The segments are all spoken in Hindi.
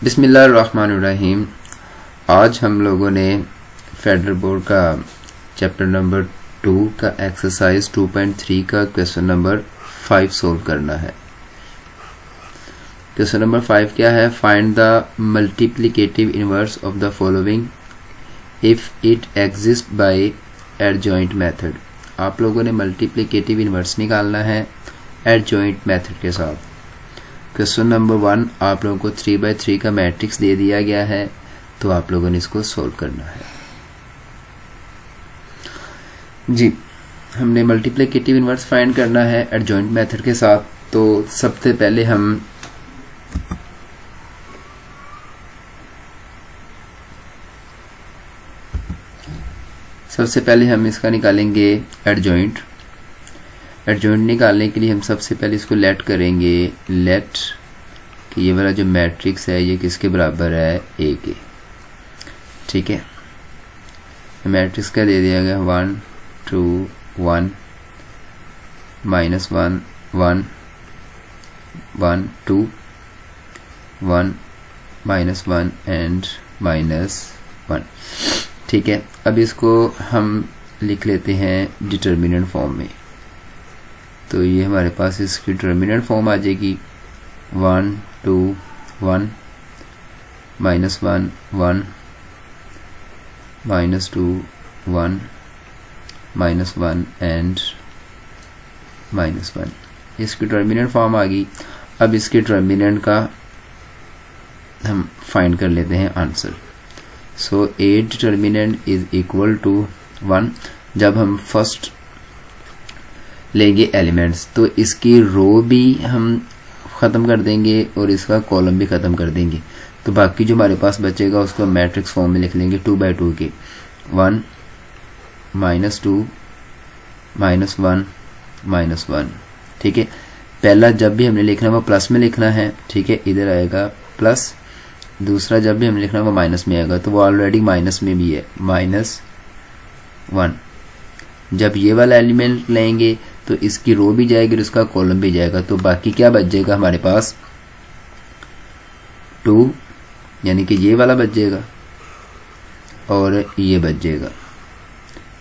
बिस्मिल्लाहिर्रहमानिर्रहीम। आज हम लोगों ने फेडरल बोर्ड का चैप्टर नंबर 2 का एक्सरसाइज 2.3 का क्वेश्चन नंबर 5 सोल्व करना है। क्वेश्चन नंबर 5 क्या है? Find the multiplicative inverse of the following if it exist by adjoint method. आप लोगों ने मल्टीप्लिकेटिव इनवर्स निकालना है एडजॉइंट मेथड के साथ। क्वेश्चन नंबर 1 आप लोगों को 3/3 का मैट्रिक्स दे दिया गया है, तो आप लोगों ने इसको सोल्व करना है। जी, हमने मल्टीप्लिकेटिव इनवर्स फाइंड करना है एडजॉइंट मेथड के साथ। तो सबसे पहले हम इसका निकालेंगे एडजॉइंट। एडजॉइंट निकालने के लिए हम सबसे पहले इसको लेट करेंगे, लेट कि ये वाला जो मैट्रिक्स है ये किसके बराबर है? ए के। ठीक है, मैट्रिक्स का दे दिया गया 1 2 1 -1 1 1 2 1 -1 एंड -1। ठीक है, अब इसको हम लिख लेते हैं डिटर्मिनेंट फॉर्म में। तो ये हमारे पास इसकी डिटर्मिनेंट फॉर्म आ जाएगी 1 2 1 -1 1 -2 1 -1 एंड -1। इसकी डिटर्मिनेंट फॉर्म आ गई। अब इसके डिटर्मिनेंट का हम फाइंड कर लेते हैं answer. So A determinant is equal to 1। जब हम फर्स्ट लेंगे एलिमेंट्स तो इसकी रो भी हम ख़त्म कर देंगे और इसका कॉलम भी ख़त्म कर देंगे। तो बाकी जो हमारे पास बचेगा उसको मैट्रिक्स फॉर्म में लिख लेंगे 2/2 के 1 -2 -1 -1। ठीक है, पहला जब भी हमने लिखना वो प्लस में लिखना है। ठीक है, इधर आएगा प्लस। दूसरा जब भी हमने लिखना वो माइनस में आएगा, तो वो ऑलरेडी माइनस में भी है -1। जब ये वाला एलिमेंट लेंगे तो इसकी रो भी जाएगी और इसका कॉलम भी जाएगा। तो बाकी क्या बच जाएगा हमारे पास? 2, यानी कि ये वाला बच जाएगा और ये बच जाएगा।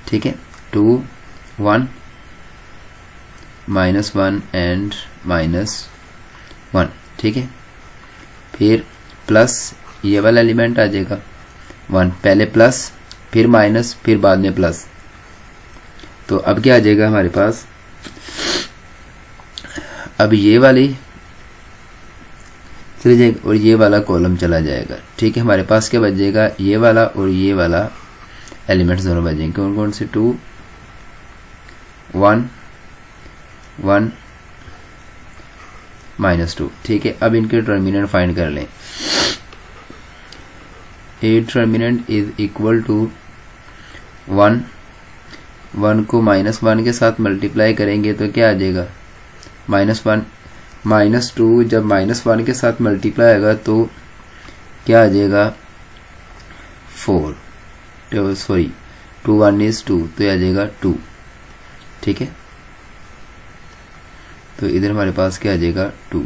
ठीक है, 2 1 -1 एंड -1। ठीक है, फिर प्लस ये वाला एलिमेंट आ जाएगा 1, पहले प्लस फिर माइनस फिर बाद में प्लस। तो अब क्या आ जाएगा हमारे पास? अब ये वाली चली जाएगी और ये वाला कॉलम चला जाएगा। ठीक है, हमारे पास क्या बच जाएगा? ये वाला और ये वाला एलिमेंट्स दोनों बच जाएंगे। कौन कौन से? 2 1 1 -2। ठीक है, अब इनके डिटर्मिनेंट फाइंड कर लें। A determinant is equal to 1 1 को -1 के साथ मल्टीप्लाई करेंगे तो क्या आ जाएगा? -1 -2 जब -1 के साथ मल्टीप्लाई आएगा तो क्या आ जाएगा? 4। सॉरी 2 1 is 2, तो ये आ जाएगा 2। ठीक है, तो इधर हमारे पास क्या आ जाएगा? 2।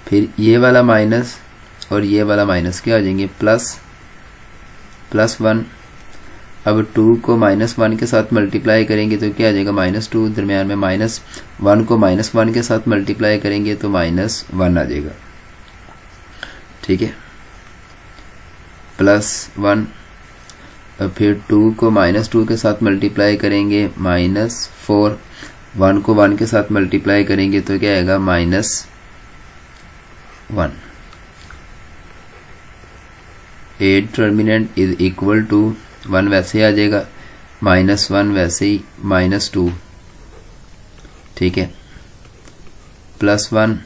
फिर ये वाला माइनस और ये वाला माइनस क्या आ जाएंगे? +1। अब 2 को -1 के साथ मल्टीप्लाई करेंगे तो क्या आ जाएगा? -2। दरम्यान में -1 को -1 के साथ मल्टीप्लाई करेंगे तो -1 आ जाएगा। ठीक है, +1। अब फिर 2 को -2 के साथ मल्टीप्लाई करेंगे -4। 1 को 1 के साथ मल्टीप्लाई करेंगे तो क्या आएगा? -1। A determinant is equal to 1 वैसे ही आ जाएगा, -1 वैसे ही -2। ठीक है, +1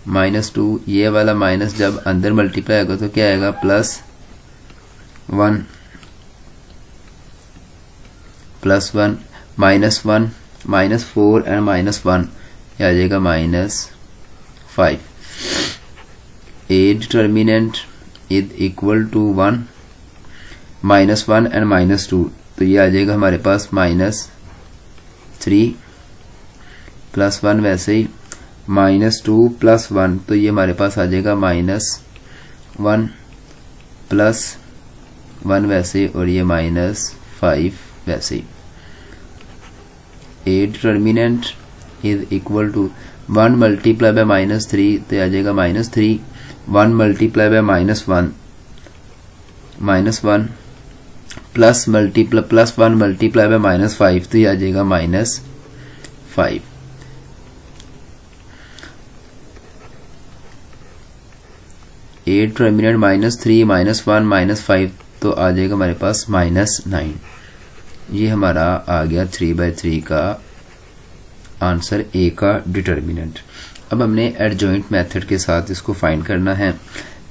-2, ये वाला माइनस जब अंदर मल्टीप्लाई होगा तो क्या आएगा? +1 +1 -1 -4 एंड -1 ये आ जाएगा -5। A determinant is equal to 1 -1 and -2, तो ये आ जाएगा हमारे पास -3 +1 वैसे ही -2 + 1, तो ये हमारे पास आ जाएगा -1 + 1 वैसे, और ये -5 वैसे। A determinant is equal to 1 multiply by -3, तो आ जाएगा -3, 1 multiply by -1 plus +1 multiply by -5, तो ये आ जाएगा -5। A डिटर्मिनेंट -3 -1 -5, तो आ जाएगा हमारे पास -9। ये हमारा आ गया 3/3 का आंसर, A का डिटर्मिनेंट। अब हमने एडजॉइंट मेथड के साथ इसको फाइंड करना है।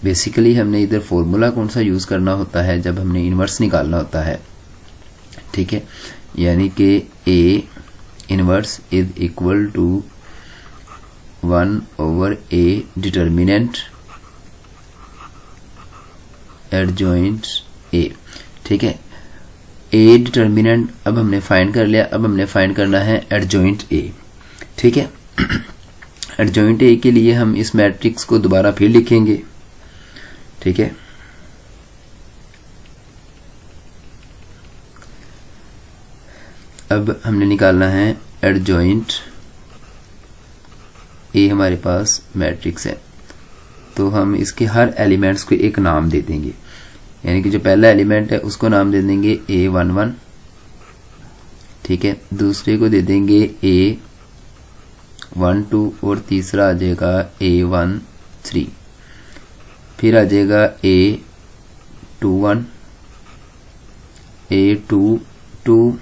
बेसिकली हमने इधर फॉर्मूला कौन सा यूज करना होता है जब हमने इनवर्स निकालना होता है, ठीक है, यानी कि A inverse is equal to 1/A determinant adjoint A, ठीक है। A डिटर्मिनेंट अब हमने फाइंड कर लिया, अब हमने फाइंड करना है एडजॉइंट A, ठीक है। एडजॉइंट A के लिए हम इस मैट्रिक्स को दोबारा फिर लिखेंगे, ठीक है। अब हमने निकालना है एडजॉइंट A, हमारे पास मैट्रिक्स है, तो हम इसके हर एलिमेंट्स को एक नाम दे देंगे, यानी कि जो पहला एलिमेंट है उसको नाम दे देंगे A11, ठीक है, दूसरे को दे देंगे A12 और तीसरा आ जाएगा A13, फिर आ जाएगा A21, A22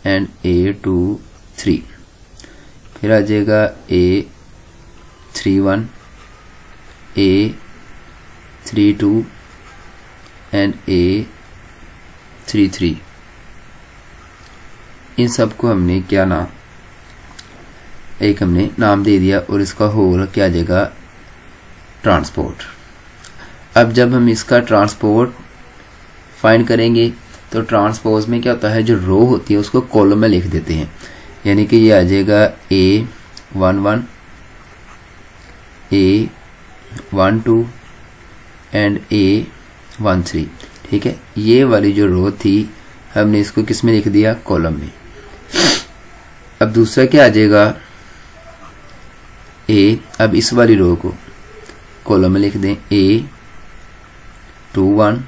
एंड A23, फिर आ जाएगा A31, A32 एंड A33। इन सबको हमने क्या नाम, एक हमने नाम दे दिया, और इसका होल क्या आ जाएगा, ट्रांसपोर्ट। अब जब हम इसका ट्रांसपोर्ट फाइंड करेंगे तो ट्रांसपोज में क्या होता है, जो रो होती है उसको कॉलम में लिख देते हैं, यानी कि ये आ जाएगा A11, A12 एंड A13, ठीक है। ये वाली जो रो थी हमने इसको किस में लिख दिया, कॉलम में। अब दूसरा क्या आ जाएगा, अब इस वाली रो को कॉलम में लिख दें, A21,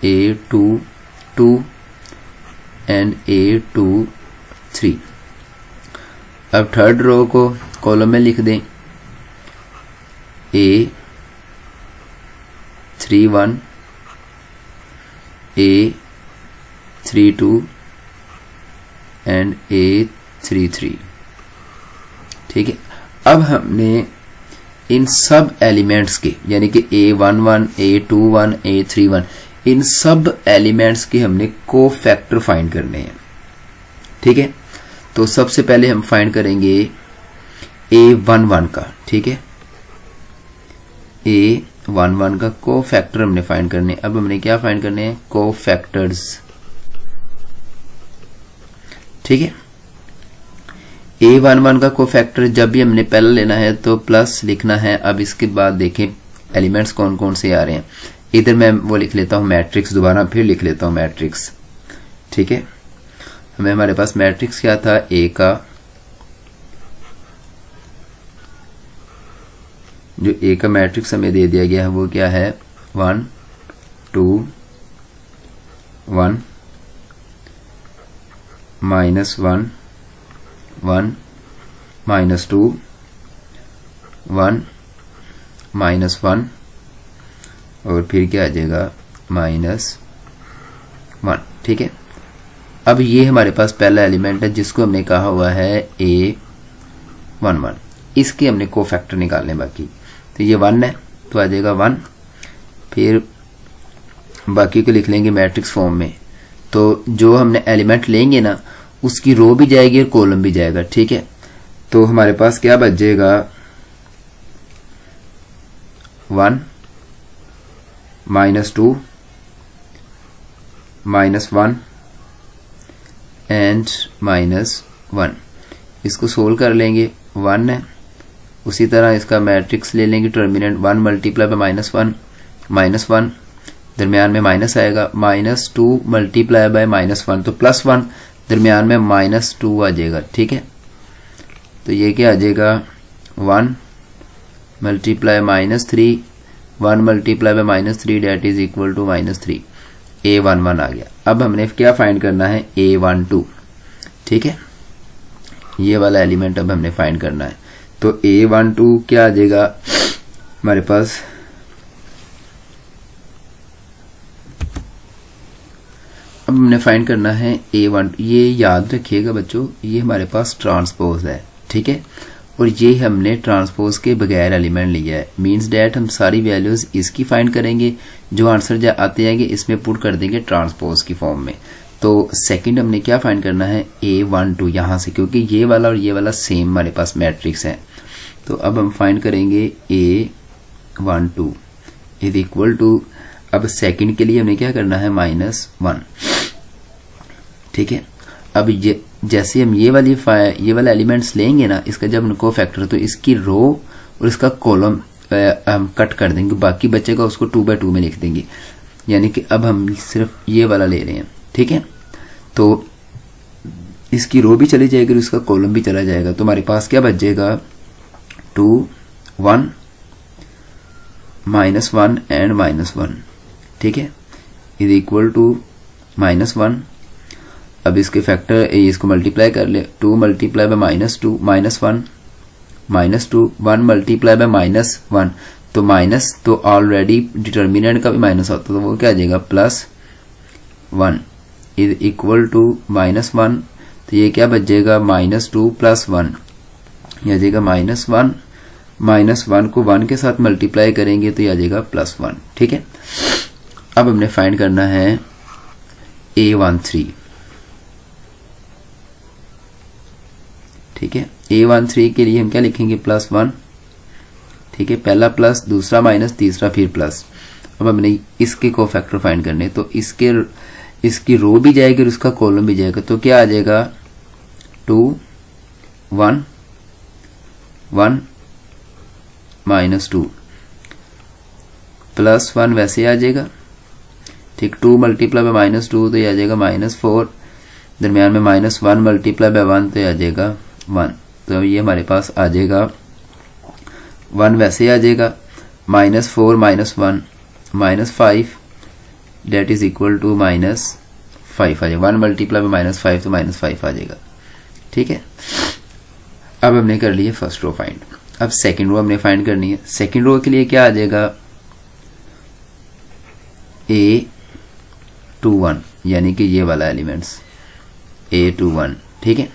A22 एंड A23। अब थर्ड रो को कॉलम में लिख दें, A31, A32 एंड A33, ठीक है। अब हमने इन सब एलिमेंट्स के, यानी कि A11, A21, A31, इन सब एलिमेंट्स के हमने कोफैक्टर फाइंड करने हैं, ठीक है। तो सबसे पहले हम फाइंड करेंगे A11 का, ठीक है, A11 का कोफैक्टर हमने फाइंड करने। अब हमने क्या फाइंड करने हैं, कोफैक्टर्स, ठीक है। A11 का कोफैक्टर जब भी हमने पहला लेना है तो प्लस लिखना है। अब इसके बाद देखें एलिमेंट्स कौन कौन से आ रहे हैं। इधर मैं वो लिख लेता हूं मैट्रिक्स, दोबारा फिर लिख लेता हूं मैट्रिक्स, ठीक है। हमारे पास मैट्रिक्स क्या था, A का, जो A का मैट्रिक्स हमें दे दिया गया है वो क्या है, 1 2 1 -1 1 -2 1 -1 और फिर क्या आ जाएगा -1, ठीक है। अब ये हमारे पास पहला एलिमेंट है जिसको हमने कहा हुआ है A11, इसके हमने कोफैक्टर निकालने बाकी। तो ये 1 है तो आ जाएगा 1, फिर बाकी को लिख लेंगे मैट्रिक्स फॉर्म में। तो जो हमने एलिमेंट लेंगे ना उसकी रो भी जाएगी और कॉलम भी जाएगा, ठीक है। तो हमारे पास क्या बच जाएगा, 1 -2 -1 एंड -1। इसको सोल्व कर लेंगे 1 है। उसी तरह इसका मैट्रिक्स ले लेंगे डिटर्मिनेंट 1 मल्टीप्लाई बाय -1 दरमियान में माइनस आएगा, -2 मल्टीप्लाई बाय -1 तो +1 दरमियान में -2 आ जाएगा। ठीक है, तो ये क्या आ जाएगा 1 multiply -3 1 multiply by -3 that is equal to -3 A11 आ गया। अब हमने क्या फाइंड करना है A12। ठीक है, ये वाला एलिमेंट अब हमने फाइंड करना है। तो A12 क्या आ जाएगा हमारे पास, अब हमने फाइंड करना है A1। ये याद रखिएगा बच्चों, ये हमारे पास ट्रांसपोज है। ठीक है, और ये हमने ट्रांसपोज के बगैर एलिमेंट लिया है, मींस डैट हम सारी वैल्यूज इसकी फाइंड करेंगे, जो आंसर आते जाएंगे इसमें पुट कर देंगे ट्रांसपोज की फॉर्म में। तो सेकंड हमने क्या फाइंड करना है A12 यहां से, क्योंकि ये वाला और ये वाला सेम हमारे पास मैट्रिक्स है। तो अब हम फाइंड करेंगे A12 इज इक्वल टू, अब सेकंड के लिए हमने क्या करना है -1। ठीक है, अब ये जैसे हम ये वाला एलिमेंट्स लेंगे ना, इसका जब कोफैक्टर, तो इसकी रो और इसका कॉलम हम कट कर देंगे, बाकी बचेगा उसको 2 by 2 में लिख देंगे। यानी कि अब हम सिर्फ ये वाला ले रहे हैं। ठीक है, तो इसकी रो भी चली जाएगी और इसका कॉलम भी चला जाएगा। तो हमारे पास क्या बच जाएगा 2 1 -1 एंड -1। ठीक है, इज इक्वल टू -1। अब इसके फैक्टर इसको मल्टीप्लाई कर ले, 2 मल्टीप्लाई बाय -2 -2 1 मल्टीप्लाई बाय -1 तो माइनस, तो ऑलरेडी डिटर्मिनेंट का भी माइनस होता है, तो वो क्या आ जाएगा +1 इज इक्वल टू -1। तो ये क्या बच जाएगा -2 + 1, ये आ जाएगा -1 को 1 के साथ मल्टीप्लाई करेंगे तो ये आ जाएगा +1। ठीक है, अब हमने फाइंड करना है A13। ठीक है, A13 के लिए हम क्या लिखेंगे +1। ठीक है, पहला प्लस, दूसरा माइनस, तीसरा फिर प्लस। अब हमने इसके कोफैक्टर फाइंड करने, तो इसकी रो भी जाएगी और इसका कॉलम भी जाएगा। तो क्या आ जाएगा 2 1 1 -2 +1 वैसे आ जाएगा। ठीक, 2 मल्टीप्लाई बाय -2 तो ये आ जाएगा -4, दरमियान में -1 मल्टीप्लाई बाय 1 तो ये आ जाएगा 1। तो ये हमारे पास आ जाएगा 1 वैसे आ जाएगा, -4 -1 -5 डेट इज इक्वल टू -5 आ जाएगा। 1 मल्टीप्लाई बाय -5 तो -5 आ जाएगा। ठीक है, अब हमने कर लिया फर्स्ट रो फाइंड। अब सेकंड रो हमने फाइंड करनी है। सेकंड रो के लिए क्या आ जाएगा A21, यानी कि ये वाला एलिमेंट्स A21। ठीक है,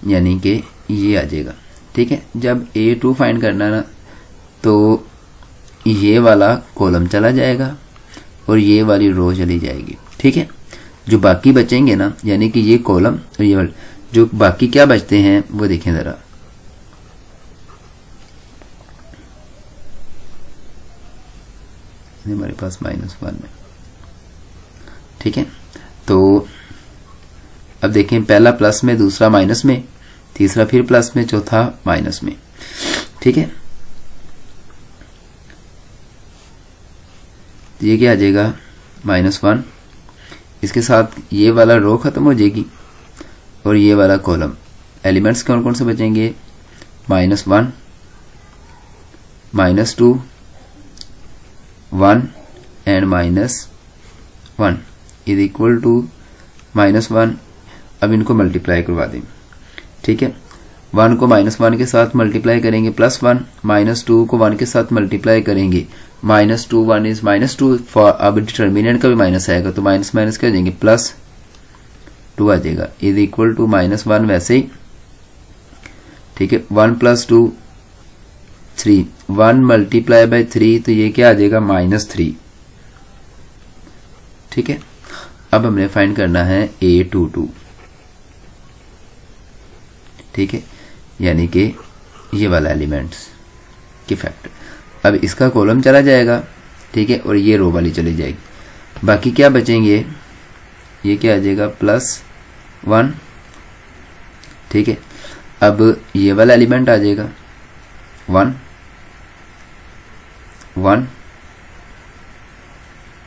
यानी कि ये आ जाएगा। ठीक है, जब A2 फाइंड करना ना, तो ये वाला कॉलम चला जाएगा और ये वाली रो चली जाएगी। ठीक है, जो बाकी बचेंगे ना, यानी कि ये कॉलम और ये वाला, जो बाकी क्या बचते हैं वो देखें जरा। हमारे पास -1 में। ठीक है, तो अब देखें, पहला प्लस में, दूसरा माइनस में, तीसरा फिर प्लस में, चौथा माइनस में। ठीक है, ये क्या आ जाएगा -1। इसके साथ ये वाला रो खत्म हो जाएगी और ये वाला कॉलम। एलिमेंट्स कौन कौन से बचेंगे -1 -2 1 एंड -1 इज इक्वल टू -1। अब इनको मल्टीप्लाई करवा दें। ठीक है, 1 को -1 के साथ मल्टीप्लाई करेंगे +1, -2 को 1 के साथ मल्टीप्लाई करेंगे -2 1 इज -2 फॉर, अब डिटर्मिनेंट का भी माइनस आएगा तो माइनस माइनस क्या हो जाएंगे +2 आ जाएगा इज इक्वल टू -1 वैसे ही। ठीक है, 1 + 2 3, 1 मल्टीप्लाई बाय 3 तो ये क्या आ जाएगा -3। ठीक है, अब हमने फाइंड करना है A22। ठीक है, यानी कि ये वाला एलिमेंट्स की फैक्टर। अब इसका कॉलम चला जाएगा। ठीक है, और ये रो वाली चली जाएगी। बाकी क्या बचेंगे, ये क्या आ जाएगा +1। ठीक है, अब ये वाला एलिमेंट आ जाएगा 1 1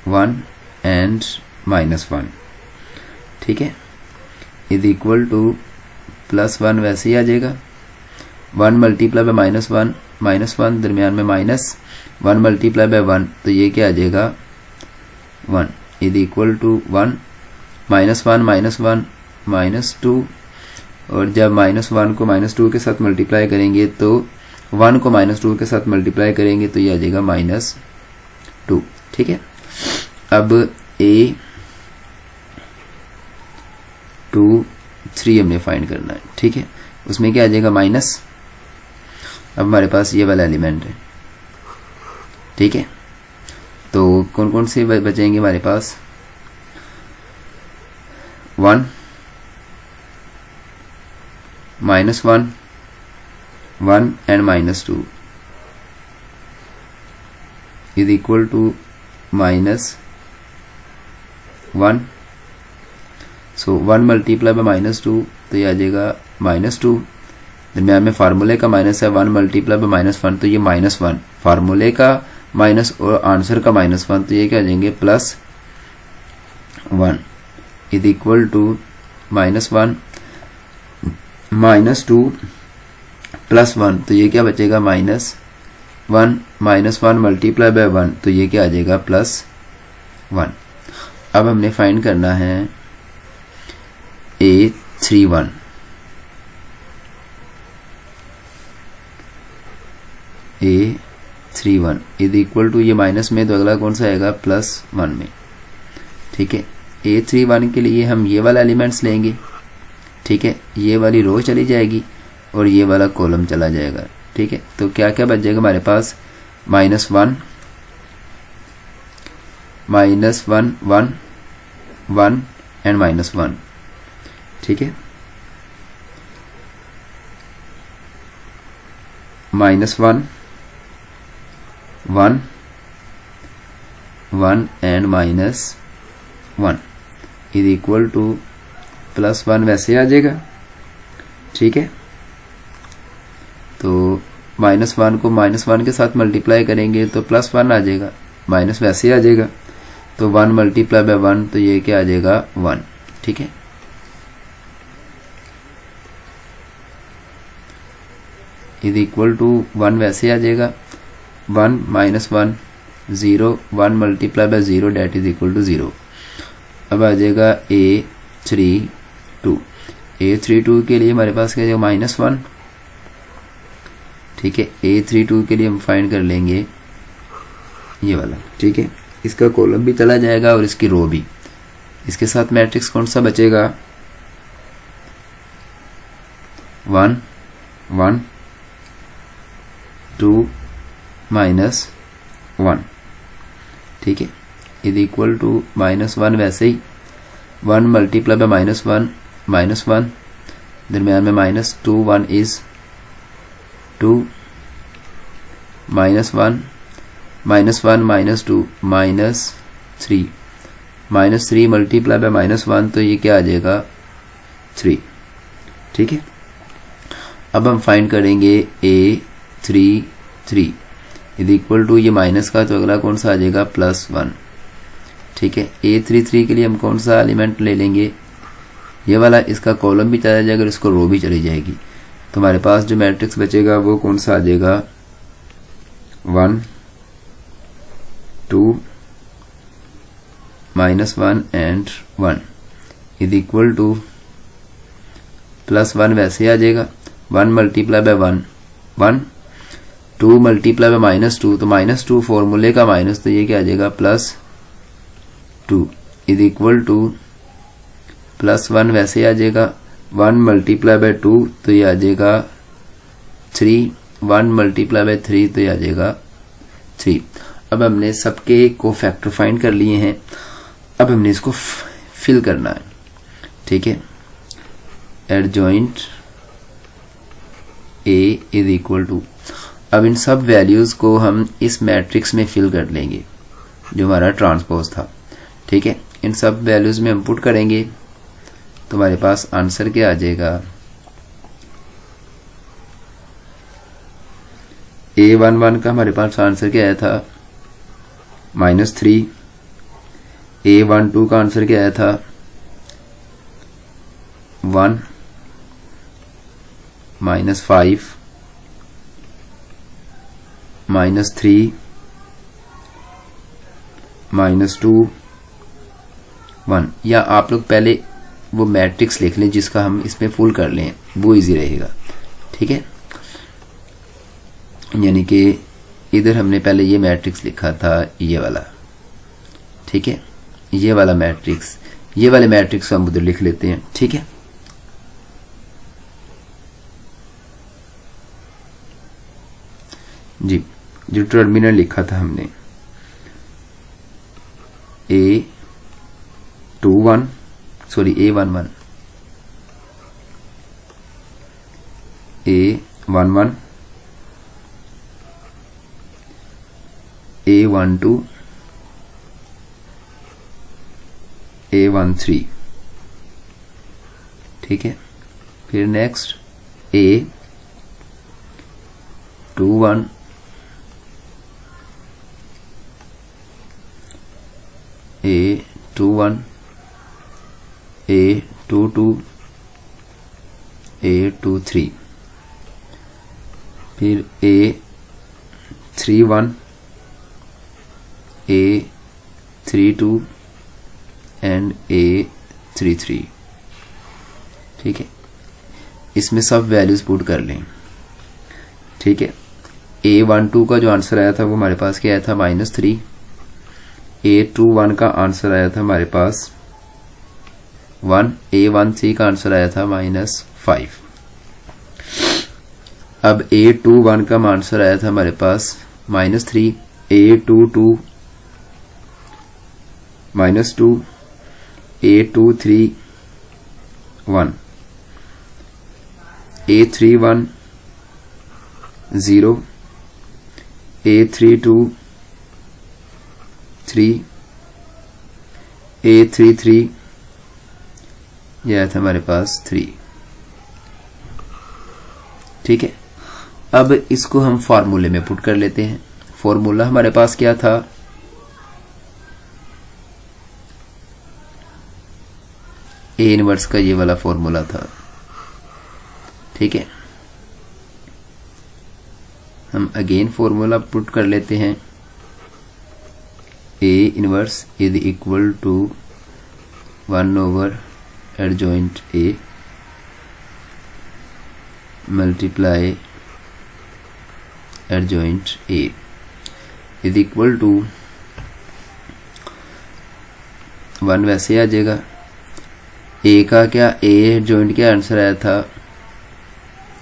1 एंड -1, ठीक है, इज इक्वल टू +1 वैसे ही आ जाएगा। 1 मल्टीप्लाई बाय -1 -1 दरमियान में -1 मल्टीप्लाई बाय 1 तो ये क्या आ जाएगा 1 इज इक्वल टू 1 -1 -2 और जब -1 को -2 के साथ मल्टीप्लाई करेंगे तो 1 को -2 के साथ मल्टीप्लाई करेंगे तो ये आ जाएगा -2, ठीक है। अब A2 3 हमने फाइंड करना है, ठीक है, उसमें क्या आ जाएगा माइनस। अब हमारे पास ये वाला एलिमेंट है, ठीक है, तो कौन कौन से बचेंगे हमारे पास 1 -1 1 and -2 is equal to -1। So 1 multiply by -2 तो ये आ जाएगा -2, दरम्यान में फार्मूले का माइनस है, 1 मल्टीप्लाई बाय -1 तो ये -1, फार्मूले का माइनस और आंसर का -1 तो ये क्या आ जाएंगे +1 इज इक्वल टू -1 -2 +1 तो ये क्या बचेगा -1 -1 मल्टीप्लाई बाय 1 तो ये क्या आ जाएगा +1। अब हमने फाइंड करना है A31 इज इक्वल टू ये माइनस में तो अगला कौन सा आएगा +1 में, ठीक है। A31 के लिए हम ये वाला एलिमेंट्स लेंगे, ठीक है, ये वाली रो चली जाएगी और ये वाला कॉलम चला जाएगा, ठीक है। तो क्या क्या बच जाएगा हमारे पास -1 -1 1 एंड -1, ठीक है, -1 1 1 एंड -1 इज इक्वल टू +1 वैसे आ जाएगा, ठीक है। तो -1 को -1 के साथ मल्टीप्लाई करेंगे तो +1 आ जाएगा, माइनस वैसे आ जाएगा, तो 1 मल्टीप्लाई बाय 1 तो ये क्या आ जाएगा 1, ठीक है। इज इक्वल टू 1 वैसे आ जाएगा, 1 -1 0 1 multiply by 0 that is equal to 0। अब आ जाएगा A32 के लिए हमारे पास क्या जाएगा -1, ठीक है। A32 के लिए हम फाइंड कर लेंगे ये वाला, ठीक है, इसका कॉलम भी चला जाएगा और इसकी रो भी। इसके साथ मैट्रिक्स कौन सा बचेगा 1 1 2 -1, ठीक है, इज इक्वल टू -1 वैसे ही 1 मल्टीप्लाई बाय -1 दरमियान में -2 1 इज 2 -1 -1 -2 -3 मल्टीप्लाई बाय -1 तो ये क्या आ जाएगा 3, ठीक है। अब हम फाइंड करेंगे A33 इज इक्वल टू ये माइनस का तो अगला कौन सा आ जाएगा +1, ठीक है। A33 के लिए हम कौन सा एलिमेंट ले लेंगे ये वाला, इसका कॉलम भी चला जाएगा और इसको रो भी चली जाएगी, तो हमारे पास जो मैट्रिक्स बचेगा वो कौन सा आ जाएगा 1 2 -1 एंड 1 इज इक्वल टू +1 वैसे आ जाएगा, 1 मल्टीप्लाई बाय 1 2 मल्टीप्लाई बाय -2 तो -2 फॉर्मूले का माइनस तो ये क्या आ जाएगा +2 इज इक्वल टू +1 वैसे आ जाएगा, 1 मल्टीप्लाई बाय 2 तो ये आ जाएगा 3 1 मल्टीप्लाई बाय 3 तो ये आ जाएगा 3। अब हमने सबके कोफैक्टर फाइंड कर लिए हैं, अब हमने इसको फिल करना है, ठीक है। Adjoint A is equal to, अब इन सब वैल्यूज को हम इस मैट्रिक्स में फिल कर लेंगे जो हमारा ट्रांसपोज था, ठीक है। इन सब वैल्यूज में हम पुट करेंगे तो हमारे पास आंसर क्या आ जाएगा A11 का हमारे पास आंसर क्या आया था -3। A12 का आंसर क्या आया था 1 -5 -3 -2 1। या आप लोग पहले वो मैट्रिक्स लिख लें जिसका हम इसमें फुल कर लें, वो इजी रहेगा। ठीक है, यानी कि इधर हमने पहले ये मैट्रिक्स लिखा था, ये वाला। ठीक है, ये वाला मैट्रिक्स, ये वाले मैट्रिक्स हम उधर लिख लेते हैं। ठीक है, जी, जो टर्मिनल लिखा था हमने A11 A11 A11 A12 A13। ठीक है, फिर next A21 A21 A22 A23। फिर A31 A32 एंड A33। ठीक है, इसमें सब वैल्यूज पुट कर लें। ठीक है, A12 का जो आंसर आया था वो हमारे पास क्या आया था -3। A21 का आंसर आया था हमारे पास 1। A13 का आंसर आया था -5। अब A21 का आंसर आया था हमारे पास -3। A22 -2 A23 1 A31 0 A32 3 A33 यह आया था हमारे पास 3। ठीक है, अब इसको हम फार्मूले में पुट कर लेते हैं। फॉर्मूला हमारे पास क्या था, A इनवर्स का ये वाला फॉर्मूला था। ठीक है, हम अगेन फॉर्मूला पुट कर लेते हैं। A inverse is equal to 1 over adjoint A multiply adjoint A is equal to 1 वैसे आ जाएगा। A का क्या, A एडजॉइंट क्या आंसर आया था,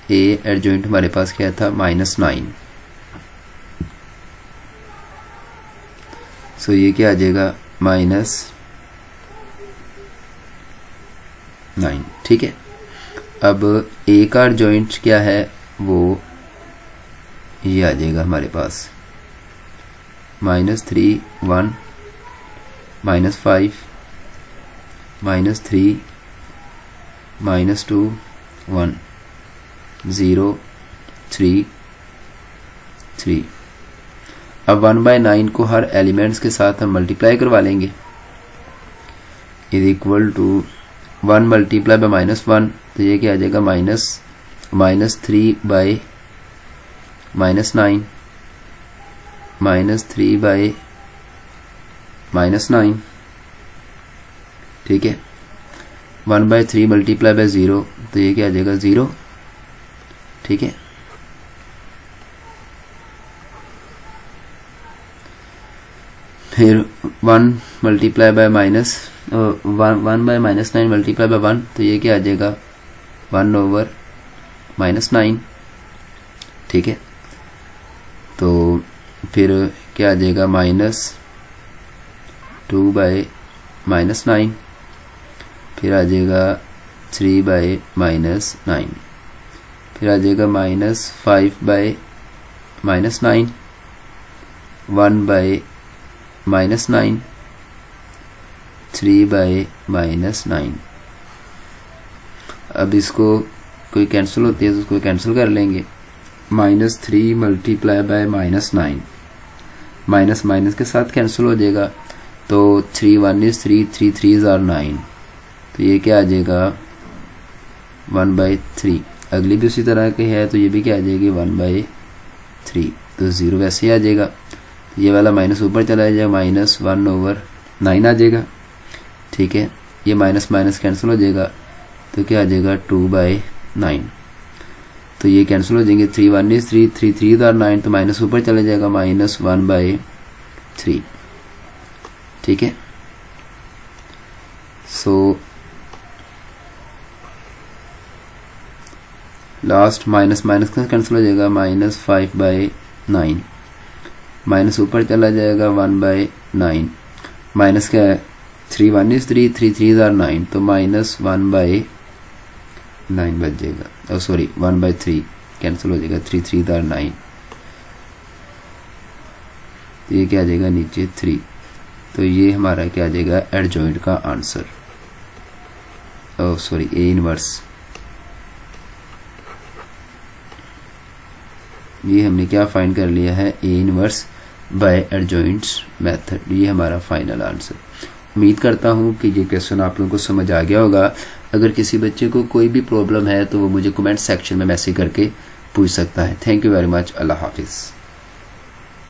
A एडजॉइंट हमारे पास क्या था -9। सो ये क्या आ जाएगा -9। ठीक है, अब A का एडजॉइंट क्या है, वो ये आ जाएगा हमारे पास -3 1 -5 -3 -2 1 0 3 3। अब 1/9 को हर एलिमेंट्स के साथ हम मल्टीप्लाई करवा लेंगे। Is equal to 1 multiply by -1, तो ये क्या आ जाएगा -3 बाय -9 -3 बाय -9। ठीक है, 1/3 मल्टीप्लाई बाय 0, तो ये क्या आ जाएगा 0। ठीक है, फिर 1 multiply by -1 by -9 multiply by 1, तो ये क्या आ जाएगा 1 ओवर -9। ठीक है, तो फिर क्या आ जाएगा -2 बाय -9, फिर आ जाएगा 3 बाय -9, फिर आ जाएगा -5 बाय -9, 1 बाय -9, 3 बाय -9। अब इसको कोई कैंसिल होती है तो उसको कैंसिल कर लेंगे। -3 मल्टीप्लाई बाय -9, माइनस माइनस के साथ कैंसिल हो जाएगा, तो 3 1 is 3, 3 3 are 9, तो ये क्या आ जाएगा 1/3। अगली भी उसी तरह की है, तो ये भी क्या आ जाएगी 1/3, तो 0 वैसे ही आ जाएगा। ये वाला माइनस ऊपर चला जाएगा, -1/9 आ जाएगा। ठीक है, ये माइनस माइनस कैंसिल हो जाएगा, तो क्या आ जाएगा 2/9, तो ये कैंसिल हो जाएंगे। 3 1 is 3, 3 3 are 9, तो माइनस ऊपर चला जाएगा, -1/3। ठीक है, सो लास्ट माइनस माइनस का कैंसिल हो जाएगा, -5/9, माइनस ऊपर चला जाएगा 1/9, माइनस क्या है 3 1 is 3, 3 3 are 9, तो -1/9 बच जाएगा, सॉरी 1/3 कैंसिल हो जाएगा, 3 3 are 9, तो ये क्या आ जाएगा नीचे 3, तो ये हमारा क्या आ जाएगा एडजॉइंट का आंसर, सॉरी ए इनवर्स। ये हमने क्या फाइंड कर लिया है, ए इनवर्स बाय एडजॉइंट्स मेथड, ये हमारा फाइनल आंसर। उम्मीद करता हूँ कि ये क्वेश्चन आप लोगों को समझ आ गया होगा। अगर किसी बच्चे को कोई भी प्रॉब्लम है तो वो मुझे कमेंट सेक्शन में मैसेज करके पूछ सकता है। Thank you very much. Allah हाफिज़।